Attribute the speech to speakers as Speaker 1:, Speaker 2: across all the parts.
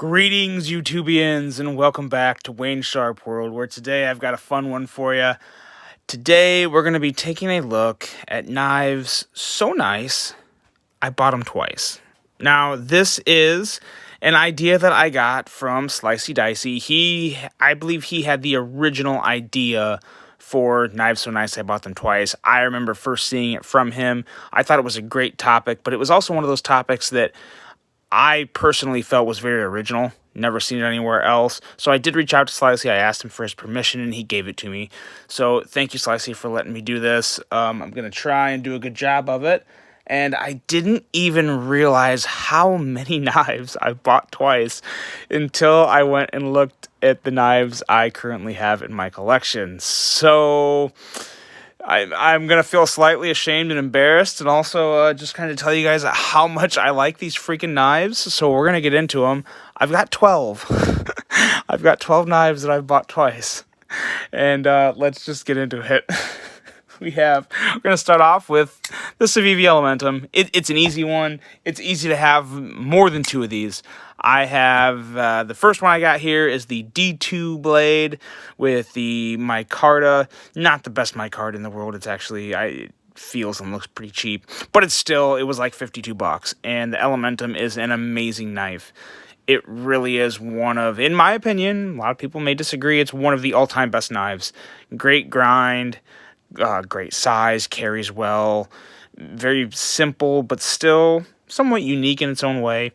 Speaker 1: Greetings, YouTubians, and welcome back to Wayne Sharp World, where today I've got a fun one for you. Today, we're going to be taking a look at knives so nice, I bought them twice. Now, this is an idea that I got from Slicey Dicey. I believe he had the original idea for knives so nice, I bought them twice. I remember first seeing it from him. I thought it was a great topic, but it was also one of those topics that I personally felt was very original. Never seen it anywhere else. So I did reach out to Slicey. I asked him for his permission, and he gave it to me. So thank you, Slicey, for letting me do this. I'm going to try and do a good job of it. And I didn't even realize how many knives I bought twice until I went and looked at the knives I currently have in my collection. So I'm going to feel slightly ashamed and embarrassed, and also just kind of tell you guys how much I like these freaking knives. So we're going to get into them. I've got 12. I've got 12 knives that I've bought twice. And let's just get into it. We're going to start off with the Civivi Elementum. It's an easy one. It's easy to have more than two of these. I have, the first one I got here is the D2 blade with the micarta. Not the best micarta in the world. It's actually, it feels and looks pretty cheap. But it was like 52 bucks. And the Elementum is an amazing knife. It really is one of, in my opinion, a lot of people may disagree, it's one of the all-time best knives. Great grind. Great size, carries well, very simple, but still somewhat unique in its own way.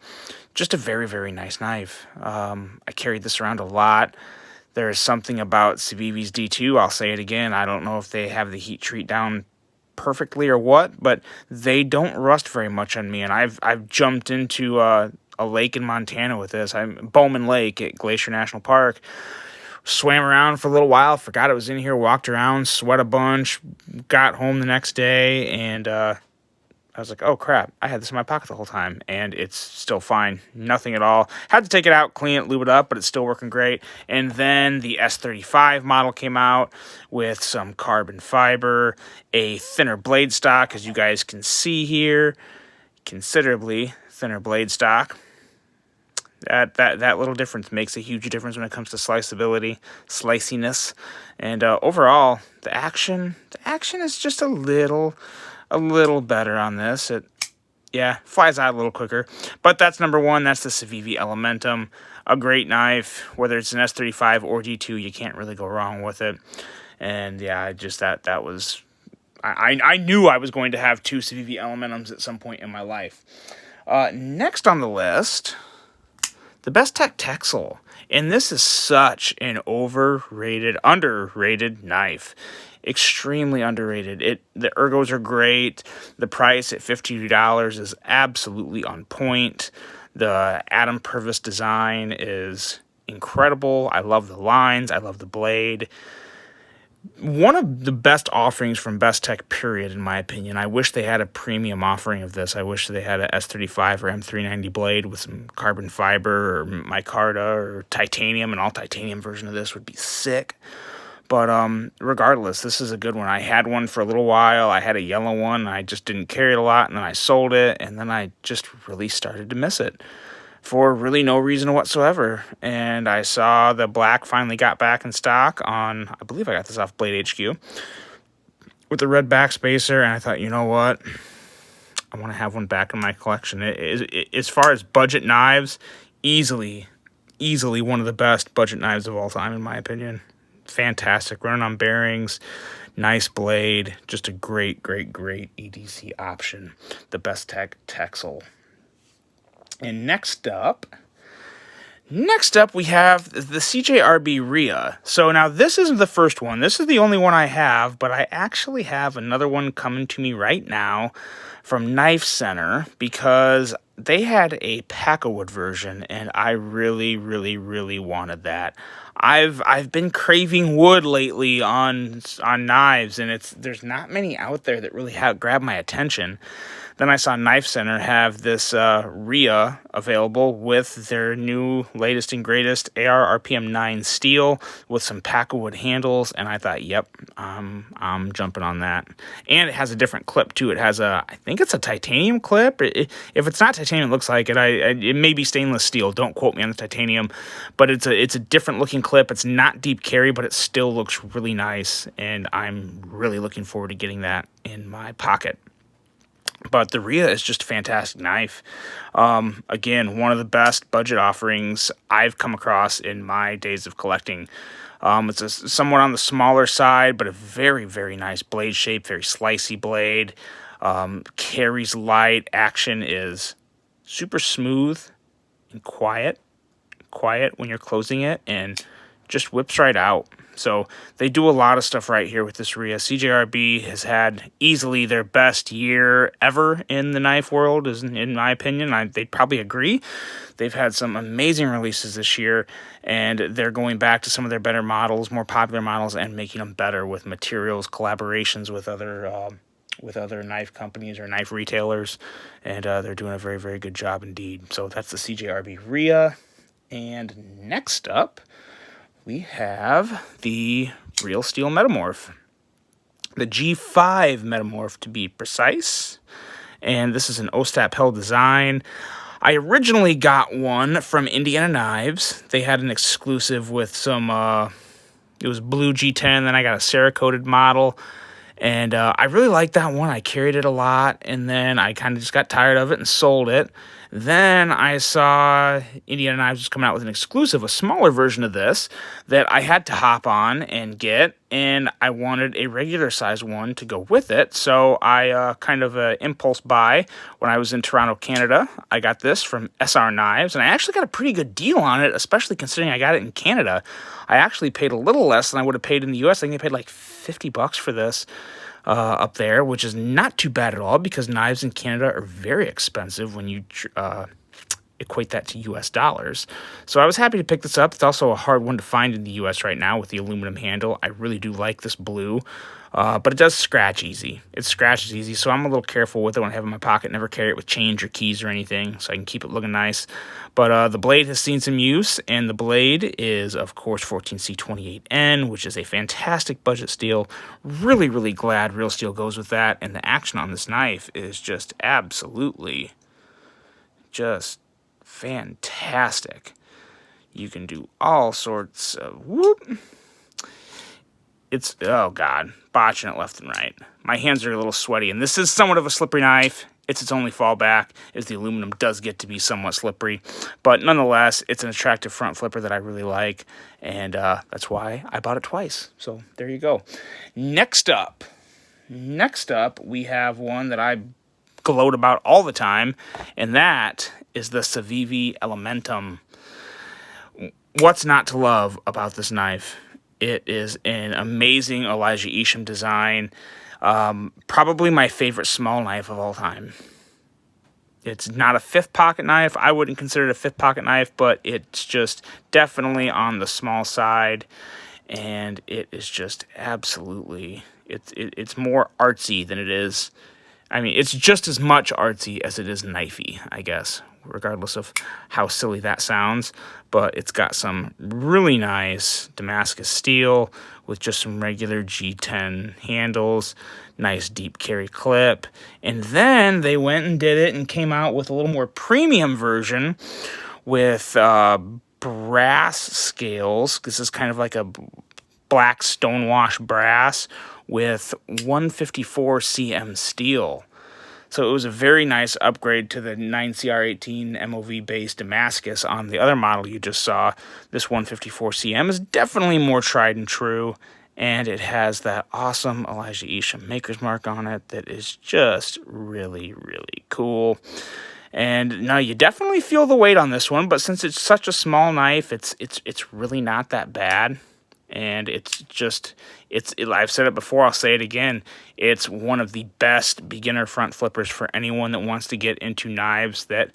Speaker 1: Just a very, very nice knife. I carried this around a lot. There is something about Civivi's D2, I'll say it again, I don't know if they have the heat treat down perfectly or what, but they don't rust very much on me, and I've jumped into a lake in Montana with this. I'm Bowman Lake at Glacier National Park. Swam around for a little while, forgot it was in here, walked around, sweat a bunch, got home the next day, and I was like, oh crap, I had this in my pocket the whole time, and it's still fine, nothing at all. Had to take it out, clean it, lube it up, but it's still working great. And then the S35 model came out with some carbon fiber, a thinner blade stock, as you guys can see here, considerably thinner blade stock. That little difference makes a huge difference when it comes to sliceability, sliciness, and overall, the action is just a little better on this. It flies out a little quicker, but that's number one. That's the Civivi Elementum, a great knife. Whether it's an S35 or D2, you can't really go wrong with it. And yeah, just that was, I knew I was going to have two Civivi Elementums at some point in my life. Next on the list, the Bestech Texel, and this is such an underrated knife. Extremely underrated. The ergos are great. The price at $52 is absolutely on point. The Adam Purvis design is incredible. I love the lines. I love the blade. One of the best offerings from Bestech, period, in my opinion. I wish they had a premium offering of this. I wish they had a S35 or M390 blade with some carbon fiber or micarta or titanium. An all-titanium version of this would be sick. But regardless, this is a good one. I had one for a little while. I had a yellow one. I just didn't carry it a lot, and then I sold it, and then I just really started to miss it for really no reason whatsoever. And I saw the black finally got back in stock on, I believe I got this off Blade HQ, with the red backspacer, and I thought, you know what? I want to have one back in my collection. As far as budget knives, easily one of the best budget knives of all time, in my opinion. Fantastic. Running on bearings, nice blade, just a great EDC option. The Bestech Texel. And next up we have the CJRB Ria. So now this isn't the first one. This is the only one I have, but I actually have another one coming to me right now from Knife Center because they had a Pack-A-Wood version, and I really wanted that. I've been craving wood lately on knives, and there's not many out there that really have grabbed my attention. Then I saw Knife Center have this Rhea available with their new latest and greatest AR RPM 9 steel with some Pack-A-Wood handles, and I thought, yep, I'm jumping on that. And it has a different clip too. It has I think think it's a titanium clip. If it's not titanium, it looks like it. It may be stainless steel. Don't quote me on the titanium, but it's a different looking clip. It's not deep carry, but it still looks really nice, and I'm really looking forward to getting that in my pocket. But the Rhea is just a fantastic knife. Again, one of the best budget offerings I've come across in my days of collecting. It's somewhat on the smaller side, but a very, very nice blade shape, very slicey blade. Carries light. Action is super smooth and quiet when you're closing it, and just whips right out. So they do a lot of stuff right here with this Rhea. CJRB has had easily their best year ever in the knife world, in my opinion. They'd probably agree. They've had some amazing releases this year, and they're going back to some of their better models, more popular models, and making them better with materials, collaborations with other knife companies or knife retailers, and they're doing a very, very good job indeed. So that's the CJRB Ria. And next up, we have the Real Steel Metamorph. The G5 Metamorph, to be precise. And this is an OSTAP Hell design. I originally got one from Indiana Knives. They had an exclusive with some, it was blue G10, then I got a Cerakoted model. And I really liked that one. I carried it a lot, and then I kind of just got tired of it and sold it. Then I saw Indiana Knives was coming out with an exclusive, a smaller version of this, that I had to hop on and get, and I wanted a regular size one to go with it. So I kind of impulse buy when I was in Toronto, Canada. I got this from SR Knives, and I actually got a pretty good deal on it, especially considering I got it in Canada. I actually paid a little less than I would have paid in the US. I think I paid like $50 for this up there, which is not too bad at all, because knives in Canada are very expensive when you equate that to US dollars. So I was happy to pick this up. It's also a hard one to find in the US right now with the aluminum handle. I really do like this blue, but it does scratch easy. It scratches easy, so I'm a little careful with it when I have it in my pocket. Never carry it with change or keys or anything, so I can keep it looking nice. But the blade has seen some use, and the blade is, of course, 14C28N, which is a fantastic budget steel. Really, really glad Real Steel goes with that, and the action on this knife is just absolutely just fantastic. You can do all sorts of whoop. It's, oh god, botching it left and right. My hands are a little sweaty, and this is somewhat of a slippery knife. It's its only fallback, as the aluminum does get to be somewhat slippery. But nonetheless, it's an attractive front flipper that I really like, and that's why I bought it twice. So there you go. Next up, we have one that I gloat about all the time, and that is the Civivi Elementum. What's not to love about this knife? It is an amazing Elijah Isham design. Probably my favorite small knife of all time. It's not a fifth pocket knife. I wouldn't consider it a fifth pocket knife, but it's just definitely on the small side, and it is just absolutely, it's more artsy than it is. I mean, it's just as much artsy as it is knifey, I guess, regardless of how silly that sounds. But it's got some really nice Damascus steel with just some regular G10 handles, nice deep carry clip. And then they went and did it and came out with a little more premium version with brass scales. This is kind of like a black stonewash brass with 154 cm steel. So it was a very nice upgrade to the 9CR18 MOV-based Damascus on the other model you just saw. This 154 cm is definitely more tried and true, and it has that awesome Elijah Isham maker's mark on it that is just really, really cool. And now you definitely feel the weight on this one, but since it's such a small knife, it's really not that bad. And it's just, I've said it before, I'll say it again, it's one of the best beginner front flippers for anyone that wants to get into knives that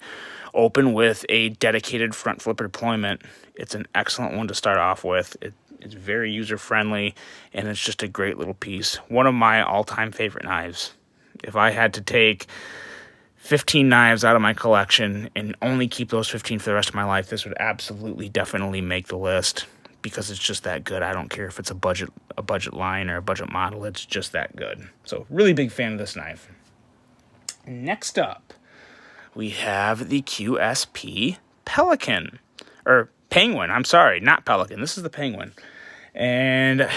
Speaker 1: open with a dedicated front flipper deployment. It's an excellent one to start off with. It's very user-friendly, and it's just a great little piece. One of my all-time favorite knives. If I had to take 15 knives out of my collection and only keep those 15 for the rest of my life, this would absolutely, definitely make the list, because it's just that good. I don't care if it's a budget line or a budget model. It's just that good. So really big fan of this knife. Next up, we have the QSP Pelican, or Penguin. I'm sorry, not Pelican. This is the Penguin. And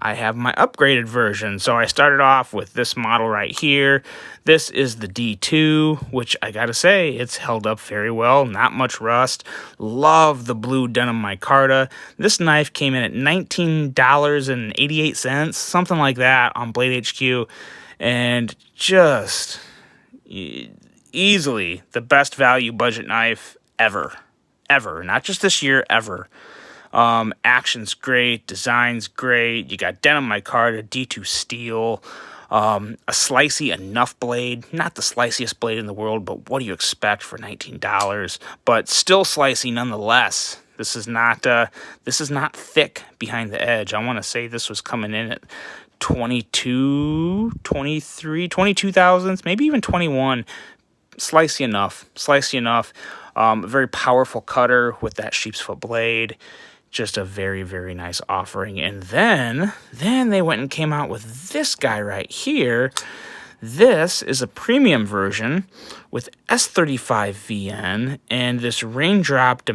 Speaker 1: I have my upgraded version. So I started off with this model right here. This is the D2, which I gotta say, it's held up very well. Not much rust. Love the blue denim micarta. This knife came in at $19.88, something like that on Blade HQ. And just easily the best value budget knife ever. Ever. Not just this year, ever. Action's great, design's great. You got denim micarta, D2 steel, a slicey enough blade. Not the sliceyest blade in the world, but what do you expect for $19? But still slicey nonetheless. This is not thick behind the edge. I want to say this was coming in at 22 thousandths, maybe even 21. Slicey enough. A very powerful cutter with that sheep's foot blade. Just a very, very nice offering. And then they went and came out with this guy right here. This is a premium version with S35VN and this raindrop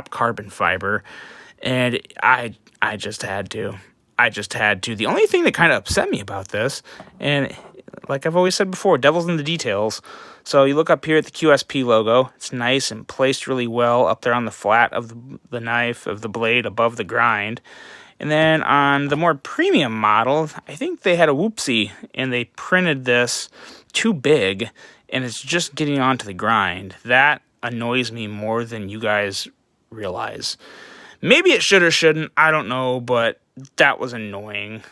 Speaker 1: carbon fiber. And I just had to. The only thing that kind of upset me about this, and like I've always said before, devil's in the details. So you look up here at the QSP logo. It's nice and placed really well up there on the flat of the knife, of the blade above the grind. And then on the more premium model, I think they had a whoopsie and they printed this too big and it's just getting onto the grind. That annoys me more than you guys realize. Maybe it should or shouldn't, I don't know, but that was annoying.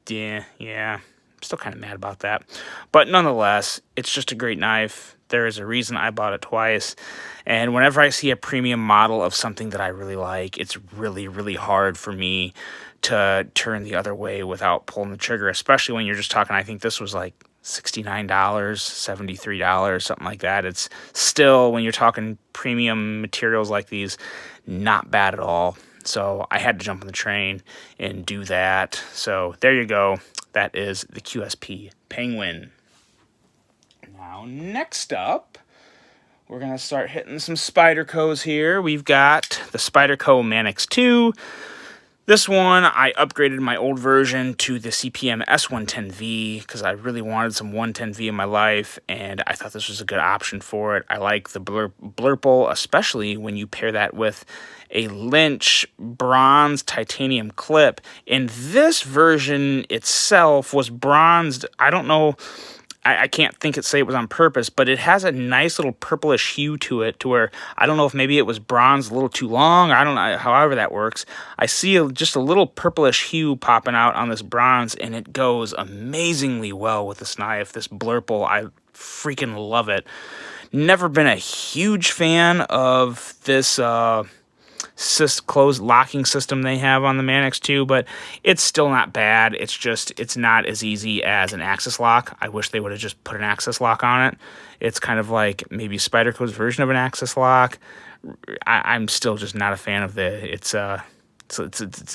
Speaker 1: Yeah. Still kind of mad about that, but nonetheless, it's just a great knife. There is a reason I bought it twice, and whenever I see a premium model of something that I really like, it's really, really hard for me to turn the other way without pulling the trigger, especially when you're just talking, I think this was like $69, $73, something like that. It's still, when you're talking premium materials like these, not bad at all. So I had to jump on the train and do that. So there you go. That is the QSP Penguin. Now, next up, we're going to start hitting some Spydercos here. We've got the Spyderco Manix 2. This one, I upgraded my old version to the CPM S110V because I really wanted some 110V in my life, and I thought this was a good option for it. I like the blurple, especially when you pair that with a Lynch bronze titanium clip. And this version itself was bronzed. I don't know. I can't say it was on purpose, but it has a nice little purplish hue to it, to where I don't know if maybe it was bronzed a little too long, or I don't know, however that works. I see just a little purplish hue popping out on this bronze, and it goes amazingly well with this knife, this blurple. I freaking love it. Never been a huge fan of this closed locking system they have on the Manix 2, but it's still not bad. It's just, it's not as easy as an axis lock. I wish they would have just put an axis lock on it. It's kind of like maybe Spyderco's version of an axis lock. I'm still just not a fan of it's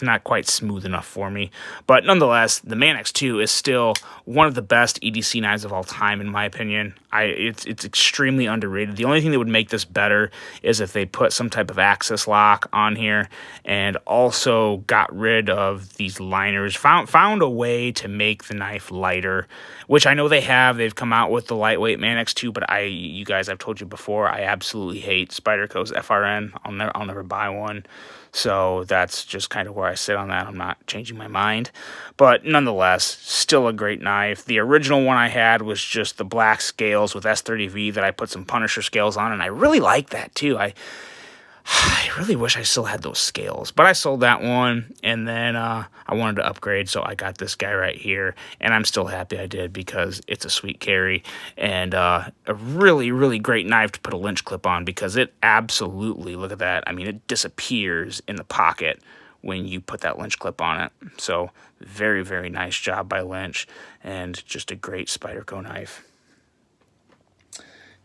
Speaker 1: not quite smooth enough for me. But nonetheless, the Manix 2 is still one of the best EDC knives of all time, in my opinion. It's extremely underrated. The only thing that would make this better is if they put some type of axis lock on here and also got rid of these liners. Found a way to make the knife lighter, which I know they have. They've come out with the lightweight Manix 2, but you guys, I've told you before, I absolutely hate Spyderco's FRN. I'll never buy one. So that's just kind of where I sit on that. I'm not changing my mind. But nonetheless, still a great knife. The original one I had was just the black scales with S30V that I put some Punisher scales on, and I really like that too. I really wish I still had those scales, but I sold that one, and then I wanted to upgrade, so I got this guy right here, and I'm still happy I did because it's a sweet carry and a really, really great knife to put a Lynch clip on because it absolutely, look at that, I mean, it disappears in the pocket when you put that Lynch clip on it. So very, very nice job by Lynch, and just a great Spyderco knife.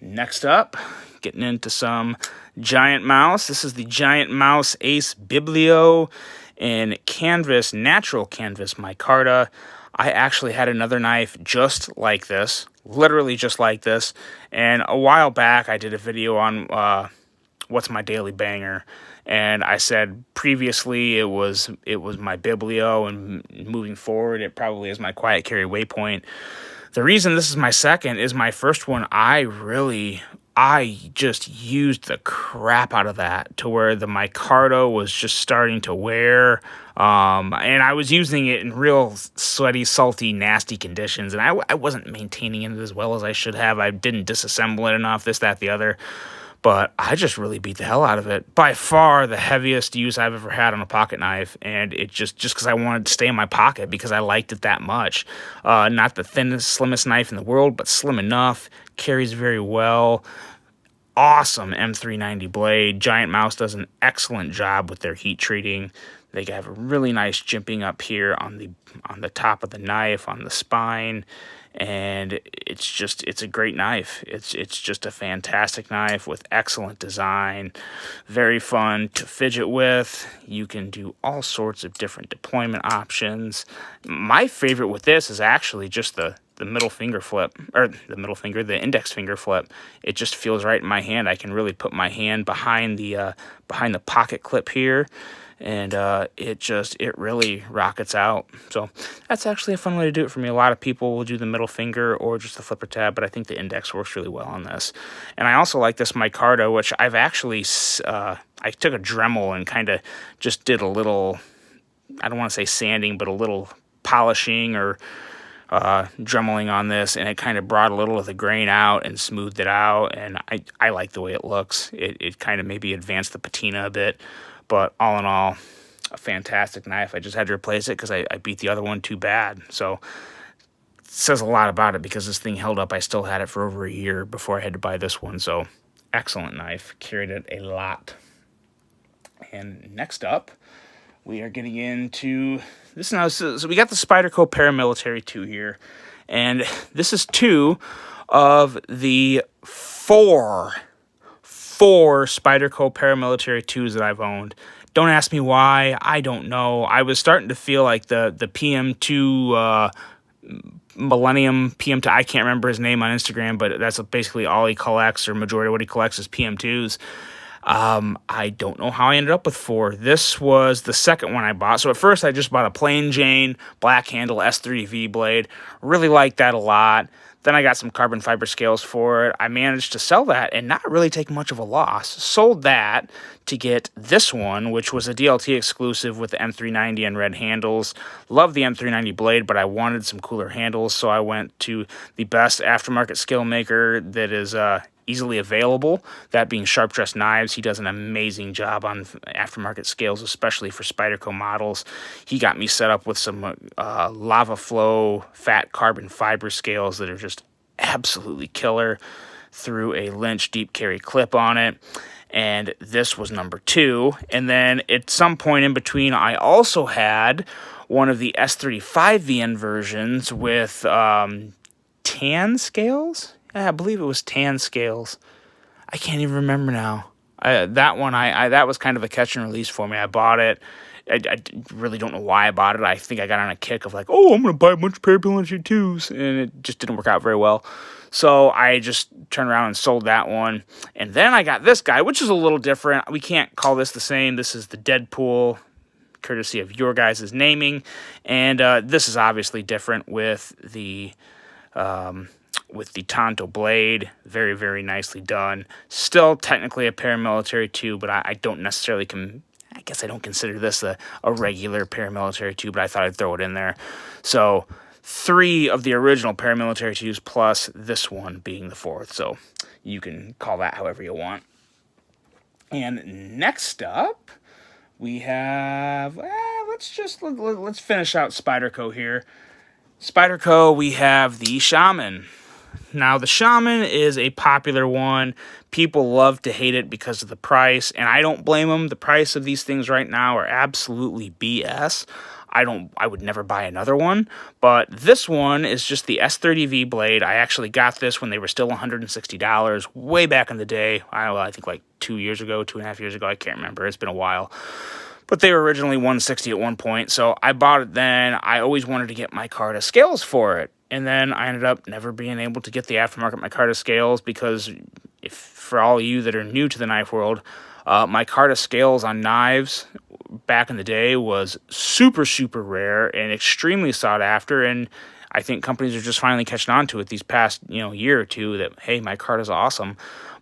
Speaker 1: Next up, getting into some Giant Mouse. This is the Giant Mouse Ace Biblio in canvas, natural canvas micarta. I actually had another knife just like this, literally just like this, and a while back I did a video on what's my daily banger, and I said previously it was my Biblio, and moving forward it probably is my quiet carry waypoint. The reason this is my second is my first one, I just used the crap out of that to where the micarta was just starting to wear. And I was using it in real sweaty, salty, nasty conditions, and I wasn't maintaining it as well as I should have. I didn't disassemble it enough, this, that, the other. But I just really beat the hell out of it. By far the heaviest use I've ever had on a pocket knife, and it just because I wanted to stay in my pocket because I liked it that much. Not the thinnest, slimmest knife in the world, but slim enough, carries very well. Awesome M390 blade. Giant Mouse does an excellent job with their heat treating. They have a really nice jimping up here on the top of the knife, on the spine, and it's a great knife. It's just a fantastic knife with excellent design, very fun to fidget with. You can do all sorts of different deployment options. My favorite with this is actually just the middle finger flip, or the index finger flip. It just feels right in my hand. I can really put my hand behind the pocket clip here, and it really rockets out. So that's actually a fun way to do it for me. A lot of people will do the middle finger or just the flipper tab, but I think the index works really well on this. And I also like this micarta, which I've actually I took a Dremel and kind of just did a little, I don't want to say sanding, but a little polishing or dremeling on this, and it kind of brought a little of the grain out and smoothed it out, and I like the way it looks. It kind of maybe advanced the patina a bit, but all in all, a fantastic knife. I just had to replace it because I beat the other one too bad. So it says a lot about it because this thing held up. I still had it for over a year before I had to buy this one. So excellent knife. Carried it a lot. And next up, we are getting into this now. So we got the Spyderco Paramilitary 2 here, and this is 2 of the four Spyderco Paramilitary 2s that I've owned. Don't ask me why. I don't know. I was starting to feel like the PM2 Millennium PM2. I can't remember his name on Instagram, but that's basically all he collects, or majority of what he collects is PM2s. I don't know how I ended up with 4. This was the second one I bought. So at first I just bought a plain Jane black handle S3V blade. Really liked that a lot. Then I got some carbon fiber scales for it. I managed to sell that and not really take much of a loss. Sold that to get this one, which was a DLT exclusive with the M390 and red handles. Love the M390 blade, but I wanted some cooler handles, so I went to the best aftermarket scale maker that is easily available, that being Sharp Dressed Knives. He does an amazing job on aftermarket scales, especially for Spyderco models. He got me set up with some lava flow fat carbon fiber scales that are just absolutely killer, through a Lynch deep carry clip on it. And this was number 2. And then at some point in between, I also had one of the S35VN versions with tan scales. I believe it was tan scales. I can't even remember now. That one, that was kind of a catch and release for me. I bought it. I really don't know why I bought it. I think I got on a kick of like, oh, I'm going to buy a bunch of Paramilitary 2s, and it just didn't work out very well. So I just turned around and sold that one. And then I got this guy, which is a little different. We can't call this the same. This is the Deadpool, courtesy of your guys' naming. And this is obviously different with the Tonto blade. Very, very nicely done. Still technically a Paramilitary 2, but I don't necessarily I guess I don't consider this a regular Paramilitary 2, but I thought I'd throw it in there. So 3 of the original Paramilitary 2s plus this one being the 4th. So you can call that however you want. And next up, we have, let's finish out Spyderco here. Spyderco, we have the Shaman. Now, the Shaman is a popular one. People love to hate it because of the price, and I don't blame them. The price of these things right now are absolutely BS. I would never buy another one, but this one is just the S30V blade. I actually got this when they were still $160 way back in the day. I think like 2 years ago, 2.5 years ago. I can't remember. It's been a while. but they were originally $160 at one point, so I bought it then. I always wanted to get micarta scales for it, and then I ended up never being able to get the aftermarket micarta scales because, if for all of you that are new to the knife world, micarta scales on knives back in the day was super, super rare and extremely sought after, and I think companies are just finally catching on to it these past, year or two that, hey, micarta's awesome.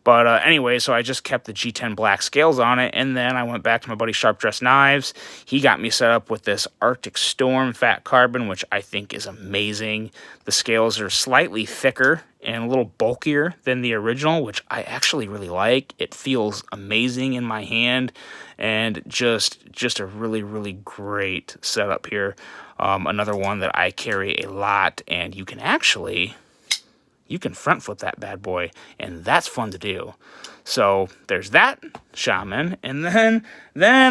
Speaker 1: But anyway, so I just kept the G10 black scales on it, and then I went back to my buddy Sharp Dress Knives. He got me set up with this Arctic Storm fat carbon, which I think is amazing. The scales are slightly thicker and a little bulkier than the original, which I actually really like. It feels amazing in my hand, and just a really, really great setup here. Another one that I carry a lot, and you can front flip that bad boy, and that's fun to do. So there's that Shaman, and then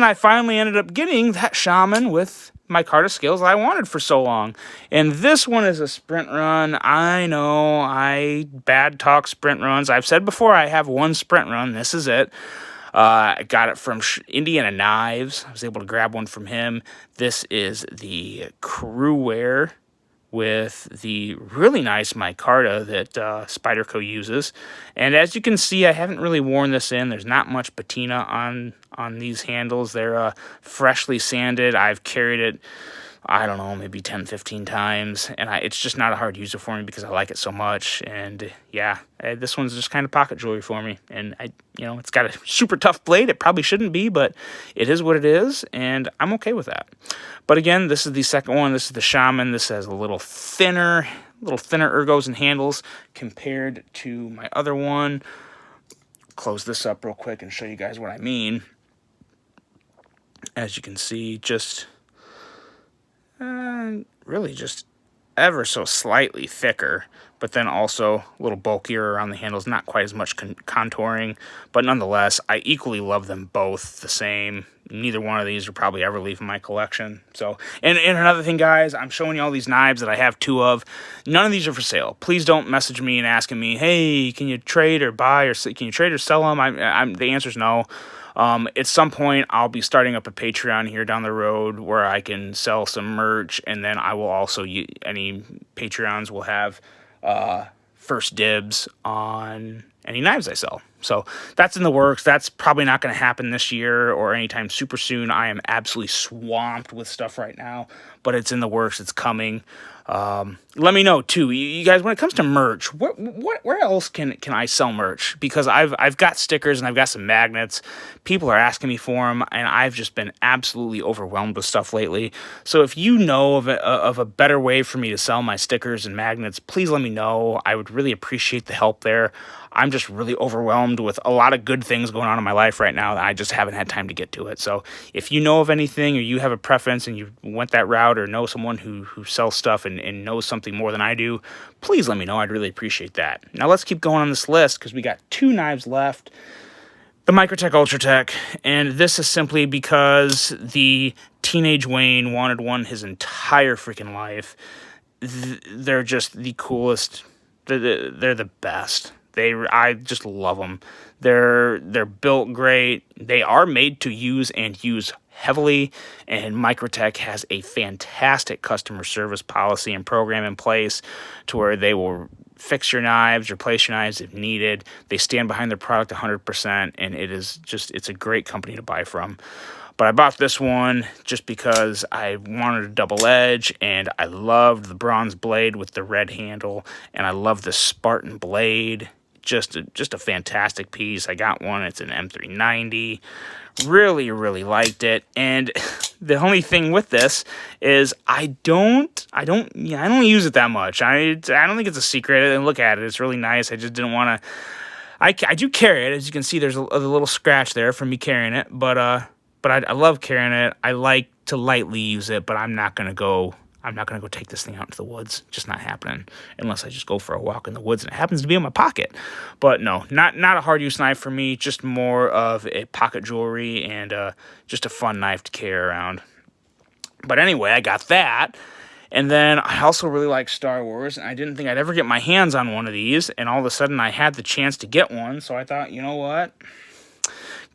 Speaker 1: I finally ended up getting that Shaman with micarta scales I wanted for so long. And this one is a sprint run. I know I bad talk sprint runs. I've said before I have one sprint run. This is it. I got it from Indiana Knives. I was able to grab one from him. This is the Crew Wear with the really nice micarta that Spyderco uses. And as you can see, I haven't really worn this in. There's not much patina on these handles. They're freshly sanded. I've carried it, I don't know, maybe 10, 15 times. And it's just not a hard user for me because I like it so much. And yeah, this one's just kind of pocket jewelry for me. And it's got a super tough blade. It probably shouldn't be, but it is what it is. And I'm okay with that. But again, this is the second one. This is the Shaman. This has a little thinner ergos and handles compared to my other one. Close this up real quick and show you guys what I mean. As you can see, just really just ever so slightly thicker, but then also a little bulkier around the handles, not quite as much contouring, but nonetheless, I equally love them both the same. Neither one of these will probably ever leave my collection. So, and another thing, guys, I'm showing you all these knives that I have two of. None of these are for sale. Please don't message me and asking me, hey, can you trade or buy, or can you trade or sell them? The answer is no. At some point, I'll be starting up a Patreon here down the road where I can sell some merch, and then I will also, any Patreons will have first dibs on any knives I sell. So that's in the works. That's probably not going to happen this year or anytime super soon. I am absolutely swamped with stuff right now, but it's in the works. It's coming. Let me know too, you guys, when it comes to merch, where else can I sell merch? Because I've got stickers and I've got some magnets. People are asking me for them, and I've just been absolutely overwhelmed with stuff lately. So if you know of a better way for me to sell my stickers and magnets, please let me know. I would really appreciate the help there. I'm just really overwhelmed with a lot of good things going on in my life right now that I just haven't had time to get to it. So if you know of anything, or you have a preference and you went that route, or know someone who sells stuff and knows something more than I do, please let me know. I'd really appreciate that. Now let's keep going on this list because we got two knives left. The Microtech Ultratech, and this is simply because the teenage Wayne wanted one his entire freaking life. They're just the coolest. They're the best. I just love them. They're built great. They are made to use and use heavily, and Microtech has a fantastic customer service policy and program in place to where they will fix your knives, replace your knives if needed. They stand behind their product 100%, and it's a great company to buy from. But I bought this one just because I wanted a double edge, and I loved the bronze blade with the red handle, and I love the Spartan blade. Just a fantastic piece. I got one. It's an M390. Really, really liked it. And the only thing with this is I don't use it that much. I don't think it's a secret. And look at it. It's really nice. I just didn't want to. I do carry it. As you can see, there's a little scratch there from me carrying it. But I love carrying it. I like to lightly use it, but I'm not gonna go take this thing out into the woods. Just not happening unless I just go for a walk in the woods and it happens to be in my pocket. But no, not a hard use knife for me. Just more of a pocket jewelry and just a fun knife to carry around. But anyway, I got that. And then I also really like Star Wars, and I didn't think I'd ever get my hands on one of these, and all of a sudden I had the chance to get one, so I thought, you know what?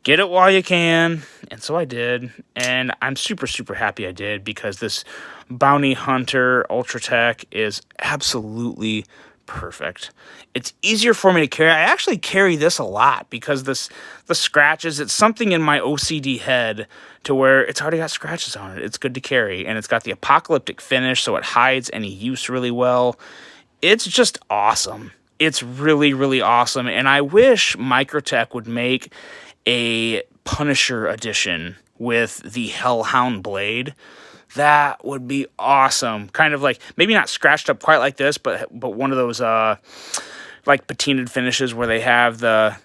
Speaker 1: get it while you can. And so I did, and I'm super, super happy I did, because this Bounty Hunter Ultratech is absolutely perfect. It's easier for me to carry. I actually carry this a lot because the scratches, it's something in my OCD head to where it's already got scratches on it. It's good to carry, and it's got the apocalyptic finish, so it hides any use really well. It's just awesome. It's really, really awesome, and I wish Microtech would make a Punisher edition with the Hellhound blade. That would be awesome. Kind of like, maybe not scratched up quite like this, but one of those like patinaed finishes where they have the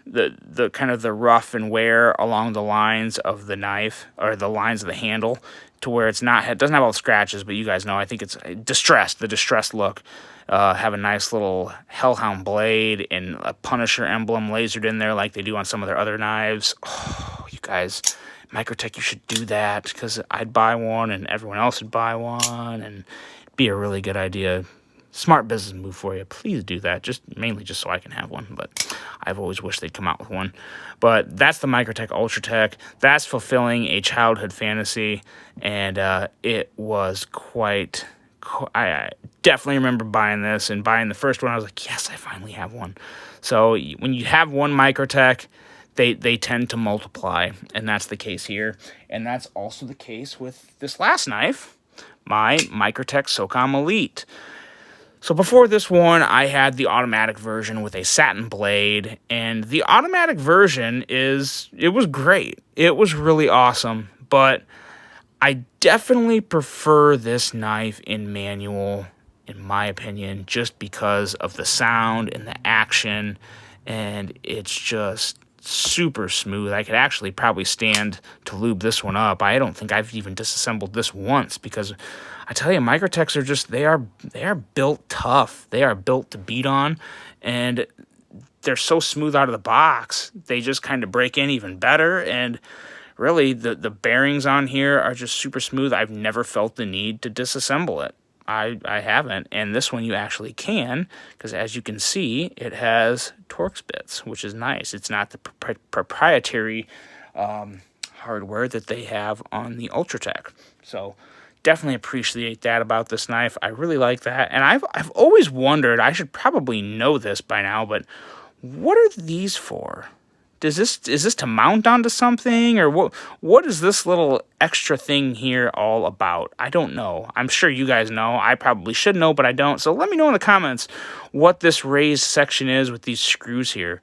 Speaker 1: kind of the rough and wear along the lines of the knife, or the lines of the handle, to where it doesn't have all the scratches, but you guys know, I think it's distressed, the distressed look. Have a nice little Hellhound blade and a Punisher emblem lasered in there like they do on some of their other knives. Oh, you guys, Microtech, you should do that, because I'd buy one and everyone else would buy one, and it'd be a really good idea. Smart business move for you. Please do that, mainly just so I can have one, but I've always wished they'd come out with one. But that's the Microtech Ultratech. That's fulfilling a childhood fantasy, and it was quite... I definitely remember buying this, and buying the first one, I was like, yes, I finally have one. So when you have one Microtech, they tend to multiply, and that's the case here. And that's also the case with this last knife, my Microtech Socom Elite. So before this one, I had the automatic version with a satin blade, and the automatic version it was great. It was really awesome, but I definitely prefer this knife in manual, in my opinion, just because of the sound and the action, and it's just super smooth. I could actually probably stand to lube this one up. I don't think I've even disassembled this once, because I tell you, Microtechs are just, they are built tough. They are built to beat on, and they're so smooth out of the box. They just kind of break in even better, and really, the bearings on here are just super smooth. I've never felt the need to disassemble it. I haven't. And this one you actually can, because as you can see, it has Torx bits, which is nice. It's not the proprietary hardware that they have on the Ultratech. So definitely appreciate that about this knife. I really like that. And I've always wondered, I should probably know this by now, but what are these for? Is this to mount onto something, or what is this little extra thing here all about? I don't know. I'm sure you guys know. I probably should know, but I don't. So let me know in the comments what this raised section is with these screws here.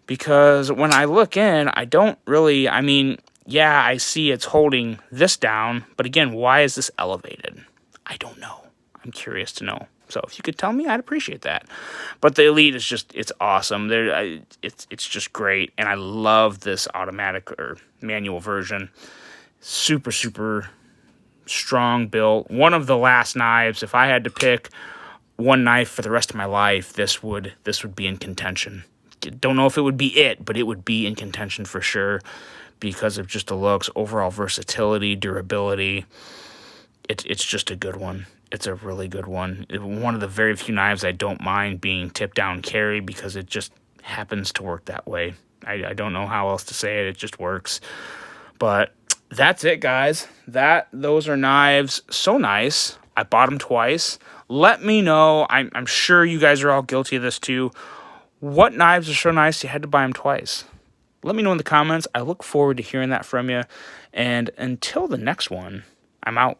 Speaker 1: Because when I look in, I don't really, I mean, yeah, I see it's holding this down, but again, why is this elevated? I don't know. I'm curious to know. So if you could tell me, I'd appreciate that. But the Elite is just, it's awesome. It's just great. And I love this automatic or manual version. Super, super strong built. One of the last knives, if I had to pick one knife for the rest of my life, this would be in contention. Don't know if it would be it, but it would be in contention for sure, because of just the looks, overall versatility, durability. It's just a good one. It's a really good one. One of the very few knives I don't mind being tip down carry, because it just happens to work that way. I don't know how else to say it. It just works. But that's it, guys. Those are knives so nice. I bought them twice. Let me know. I'm sure you guys are all guilty of this too. What knives are so nice you had to buy them twice? Let me know in the comments. I look forward to hearing that from you. And until the next one, I'm out.